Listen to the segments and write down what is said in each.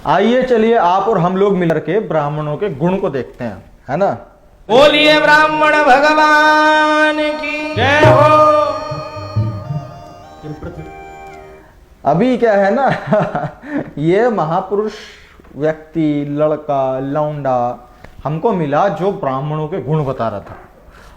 आइए चलिए आप और हम लोग मिलकर के ब्राह्मणों के गुण को देखते हैं, है ना। बोलिए ब्राह्मण भगवान की जय हो। अभी क्या है ना ये महापुरुष व्यक्ति, लड़का, लौंडा हमको मिला जो ब्राह्मणों के गुण बता रहा था।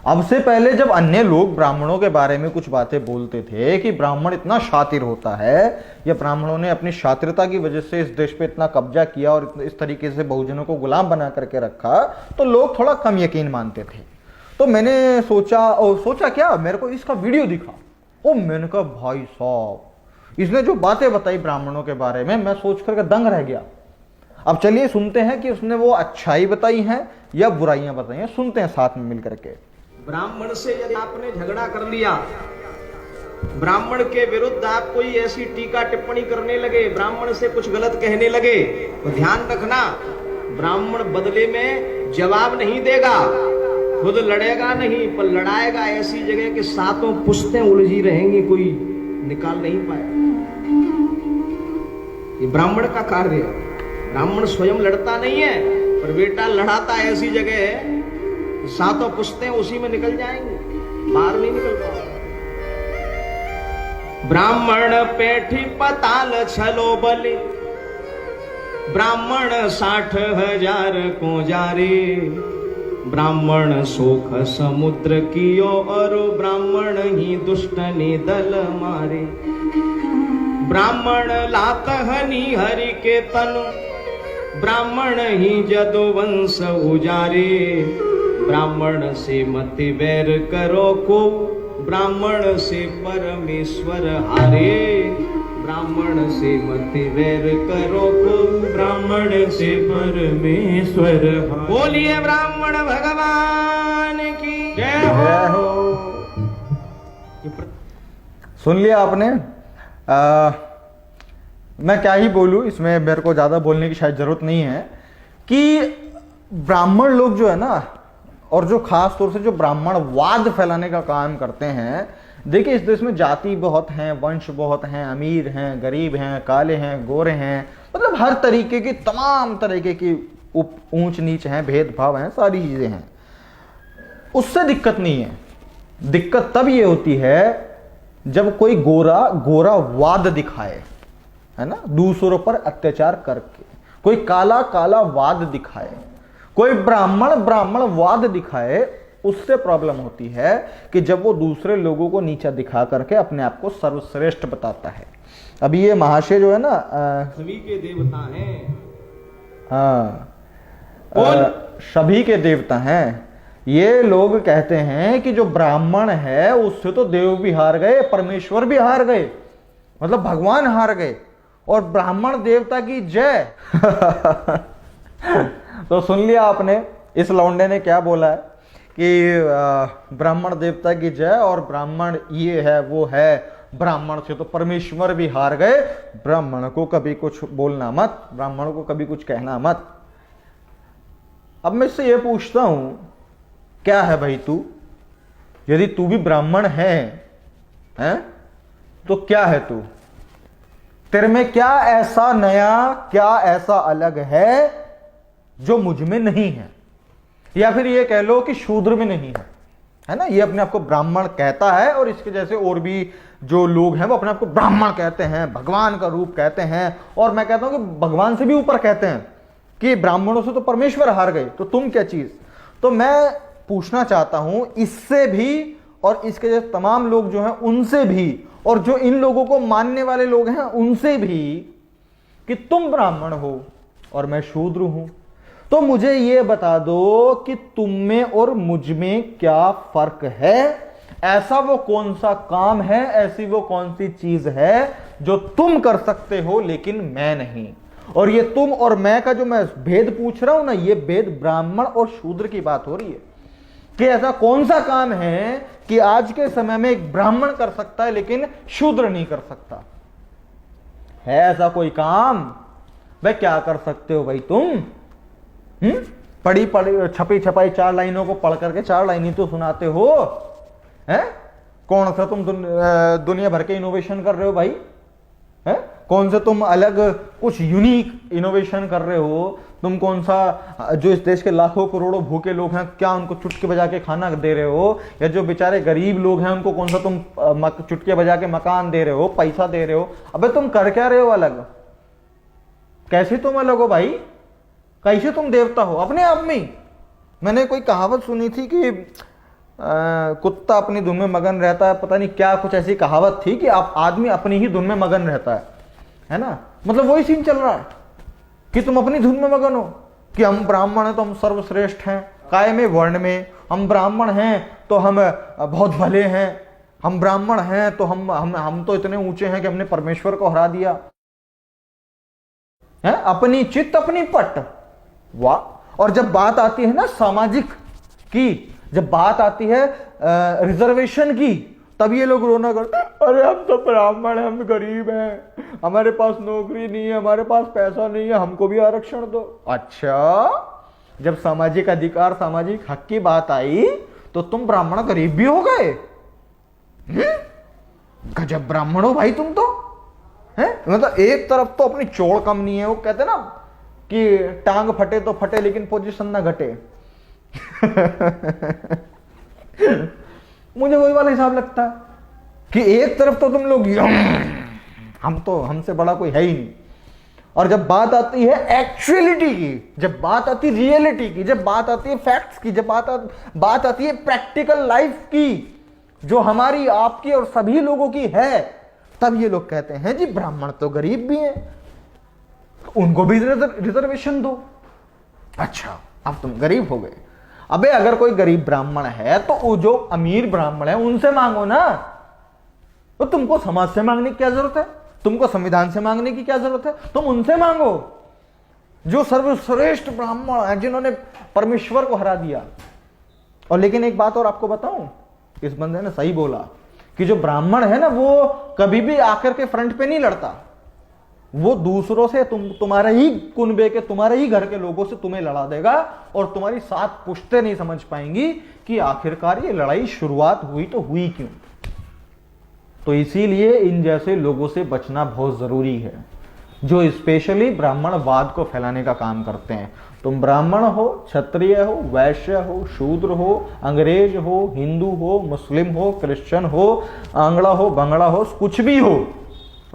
अब से पहले जब अन्य लोग ब्राह्मणों के बारे में कुछ बातें बोलते थे कि ब्राह्मण इतना शातिर होता है, या ब्राह्मणों ने अपनी शातिरता की वजह से इस देश पे इतना कब्जा किया और इस तरीके से बहुजनों को गुलाम बना करके रखा, तो लोग थोड़ा कम यकीन मानते थे। तो मैंने सोचा क्या, मेरे को इसका वीडियो दिखा। ओ मैंने कहा भाई साहब, इसने जो बातें बताई ब्राह्मणों के बारे में, मैं सोच करके दंग रह गया। अब चलिए सुनते हैं कि उसने वो अच्छाई बताई है या बुराइयां बताई हैं, सुनते हैं साथ में मिलकर के। ब्राह्मण से यदि आपने झगड़ा कर लिया, ब्राह्मण के विरुद्ध आप कोई ऐसी टीका टिप्पणी करने लगे, ब्राह्मण से कुछ गलत कहने लगे, तो ध्यान रखना, ब्राह्मण बदले में जवाब नहीं देगा, खुद लड़ेगा नहीं, पर लड़ाएगा ऐसी जगह कि सातों पुश्तें उलझी रहेंगी, कोई निकाल नहीं पाएगा। ये ब्राह्मण का कार्य है। ब्राह्मण स्वयं लड़ता नहीं है, पर बेटा लड़ाता ऐसी जगह है, सातों पुश्तें उसी में निकल जाएंगे, बाहर नहीं निकल पाएगा। ब्राह्मण पेठी पताल छलो बलि, ब्राह्मण 60,000 को जारे, ब्राह्मण सोख समुद्र कियो और ब्राह्मण ही दुष्ट ने दल मारे, ब्राह्मण लात हनि हरि के तनु, ब्राह्मण ही जदुवंश उजारे, ब्राह्मण से मत वैर करो को, ब्राह्मण से परमेश्वर हारे, ब्राह्मण से मत वैर करो को, ब्राह्मण से परमेश्वर हारे। बोलिए ब्राह्मण भगवान की जय हो। सुन लिया आपने। मैं क्या ही बोलूं, इसमें मेरे को ज्यादा बोलने की शायद जरूरत नहीं है कि ब्राह्मण लोग जो है ना, और जो खास तौर से जो ब्राह्मणवाद फैलाने का काम करते हैं, देखिए इस देश में जाति बहुत हैं, वंश बहुत हैं, अमीर हैं, गरीब हैं, काले हैं, गोरे हैं, मतलब हर तरीके की, तमाम तरीके की ऊंच नीच हैं, भेदभाव हैं, सारी चीजें हैं। उससे दिक्कत नहीं है। दिक्कत तब ये होती है जब कोई गोरा वाद दिखाए, है ना, दूसरों पर अत्याचार करके, कोई काला वाद दिखाए, कोई ब्राह्मणवाद दिखाए, उससे प्रॉब्लम होती है कि जब वो दूसरे लोगों को नीचा दिखा करके अपने आप को सर्वश्रेष्ठ बताता है। अभी ये महाशय जो है ना, सभी के देवता हैं, सभी के देवता हैं, ये लोग कहते हैं कि जो ब्राह्मण है उससे तो देव भी हार गए, परमेश्वर भी हार गए, मतलब भगवान हार गए, और ब्राह्मण देवता की जय। तो सुन लिया आपने, इस लौंडे ने क्या बोला है कि ब्राह्मण देवता की जय, और ब्राह्मण ये है वो है, ब्राह्मण से तो परमेश्वर भी हार गए, ब्राह्मण को कभी कुछ बोलना मत, ब्राह्मण को कभी कुछ कहना मत। अब मैं इससे ये पूछता हूं, क्या है भाई तू? यदि तू भी ब्राह्मण है तो क्या है तू? तेरे में क्या ऐसा नया, क्या ऐसा अलग है जो मुझ में नहीं है? या फिर ये कह लो कि शूद्र में नहीं है ना। ये अपने आप को ब्राह्मण कहता है, और इसके जैसे और भी जो लोग हैं वो अपने आप को ब्राह्मण कहते हैं, भगवान का रूप कहते हैं, और मैं कहता हूं कि भगवान से भी ऊपर कहते हैं कि ब्राह्मणों से तो परमेश्वर हार गए, तो तुम क्या चीज? तो मैं पूछना चाहता हूं इससे भी, और इसके जैसे तमाम लोग जो हैं उनसे भी, और जो इन लोगों को मानने वाले लोग हैं उनसे भी, कि तुम ब्राह्मण हो और मैं शूद्र हूं, तो मुझे ये बता दो कि तुम में और मुझ में क्या फर्क है? ऐसा वो कौन सा काम है, ऐसी वो कौन सी चीज है जो तुम कर सकते हो लेकिन मैं नहीं? और ये तुम और मैं का जो मैं भेद पूछ रहा हूं ना, ये भेद ब्राह्मण और शूद्र की बात हो रही है, कि ऐसा कौन सा काम है कि आज के समय में एक ब्राह्मण कर सकता है लेकिन शूद्र नहीं कर सकता? है ऐसा कोई काम? भाई क्या कर सकते हो भाई तुम? पढ़ी छपी छपाई 4 लाइनों को पढ़ करके 4 लाइन ही तो सुनाते हो, हैं? कौन सा तुम दुनिया भर के इनोवेशन कर रहे हो भाई? हैं? कौन से तुम अलग कुछ यूनिक इनोवेशन कर रहे हो? तुम कौन सा, जो इस देश के लाखों करोड़ों भूखे लोग हैं, क्या उनको चुटकी बजा के खाना दे रहे हो? या जो बेचारे गरीब लोग हैं उनको कौन सा तुम चुटकी बजा के मकान दे रहे हो, पैसा दे रहे हो? अबे तुम कर क्या रहे हो अलग? कैसे तुम अलग हो भाई? कैसे तुम देवता हो अपने आप में? मैंने कोई कहावत सुनी थी कि कुत्ता अपनी धुन में मगन रहता है, पता नहीं क्या, कुछ ऐसी कहावत थी कि आप आदमी अपनी ही धुन में मगन रहता है ना? मतलब वही सीन चल रहा है कि तुम अपनी धुन में मगन हो कि हम ब्राह्मण हैं तो हम सर्वश्रेष्ठ हैं, काय में वर्ण में, हम ब्राह्मण हैं तो हम बहुत भले हैं, हम ब्राह्मण हैं तो हम तो इतने ऊंचे हैं कि हमने परमेश्वर को हरा दिया है। अपनी चित्त अपनी पट, वाह। और जब बात आती है ना सामाजिक की, जब बात आती है रिजर्वेशन की, तब ये लोग रोना करते, अरे हम तो ब्राह्मण हैं, हम गरीब हैं, हमारे पास नौकरी नहीं है, हमारे पास पैसा नहीं है, हमको भी आरक्षण दो। अच्छा, जब सामाजिक अधिकार, सामाजिक हक की बात आई तो तुम ब्राह्मण गरीब भी हो गए? गजब ब्राह्मण हो भाई तुम तो, है? मतलब एक तरफ तो अपनी चोड़ कम नहीं है, वो कहते ना कि टांग फटे तो फटे लेकिन पोजीशन ना घटे। मुझे वही वाला हिसाब लगता है कि एक तरफ तो तुम लोग हम तो, हमसे बड़ा कोई है ही नहीं, और जब बात आती है एक्चुअलिटी की, जब बात आती है रियलिटी की, जब बात आती है फैक्ट्स की, जब बात आती है प्रैक्टिकल लाइफ की, जो हमारी आपकी और सभी लोगों की है, तब ये लोग कहते हैं जी ब्राह्मण तो गरीब भी हैं, उनको भी रिजर्वेशन दो। अच्छा, अब तुम गरीब हो गए। अबे अगर कोई गरीब ब्राह्मण है तो वो जो अमीर ब्राह्मण है उनसे मांगो ना, तो तुमको समाज से मांगने की क्या जरूरत है? तुमको संविधान से मांगने की क्या जरूरत है? तुम उनसे मांगो जो सर्वश्रेष्ठ ब्राह्मण है, जिन्होंने परमेश्वर को हरा दिया। और लेकिन एक बात और आपको बताऊं, इस बंदे ने सही बोला कि जो ब्राह्मण है ना, वो कभी भी आकर के फ्रंट पे नहीं लड़ता, वो दूसरों से, तुम्हारे ही कुनबे के, तुम्हारे ही घर के लोगों से तुम्हें लड़ा देगा, और तुम्हारी 7 पुश्तें नहीं समझ पाएंगी कि आखिरकार ये लड़ाई शुरुआत हुई तो हुई क्यों। तो इसीलिए इन जैसे लोगों से बचना बहुत जरूरी है, जो स्पेशली ब्राह्मणवाद को फैलाने का काम करते हैं। तुम ब्राह्मण हो, क्षत्रिय हो, वैश्य हो, शूद्र हो, अंग्रेज हो, हिंदू हो, मुस्लिम हो, क्रिश्चियन हो, आंगड़ा हो, बंगड़ा हो, कुछ भी हो,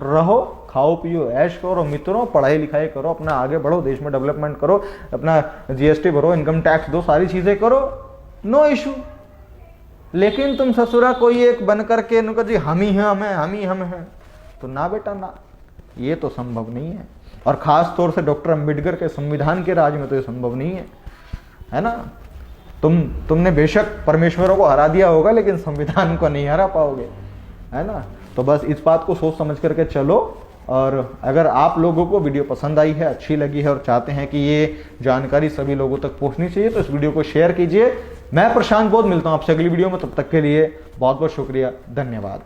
रहो, खाओ पियो, ऐश करो मित्रों, पढ़ाई लिखाई करो, अपना आगे बढ़ो, देश में डेवलपमेंट करो, अपना जीएसटी भरो, इनकम टैक्स दो, सारी चीजें करो, नो इशू। लेकिन तुम ससुरा कोई एक बन करके इनको जी हम ही हम हैं, हम ही हम हैं, तो ना बेटा ना, ये तो संभव नहीं है। और खास तौर से डॉक्टर अंबेडकर के संविधान के राज में तो ये संभव नहीं है ना? तुमने बेशक परमेश्वरों को हरा दिया होगा, लेकिन संविधान को नहीं हरा पाओगे, है ना? तो बस इस बात को सोच समझ करके चलो। और अगर आप लोगों को वीडियो पसंद आई है, अच्छी लगी है, और चाहते हैं कि ये जानकारी सभी लोगों तक पहुंचनी चाहिए, तो इस वीडियो को शेयर कीजिए। मैं प्रशांत बोध मिलता हूं आपसे अगली वीडियो में, तब तक के लिए बहुत बहुत शुक्रिया, धन्यवाद।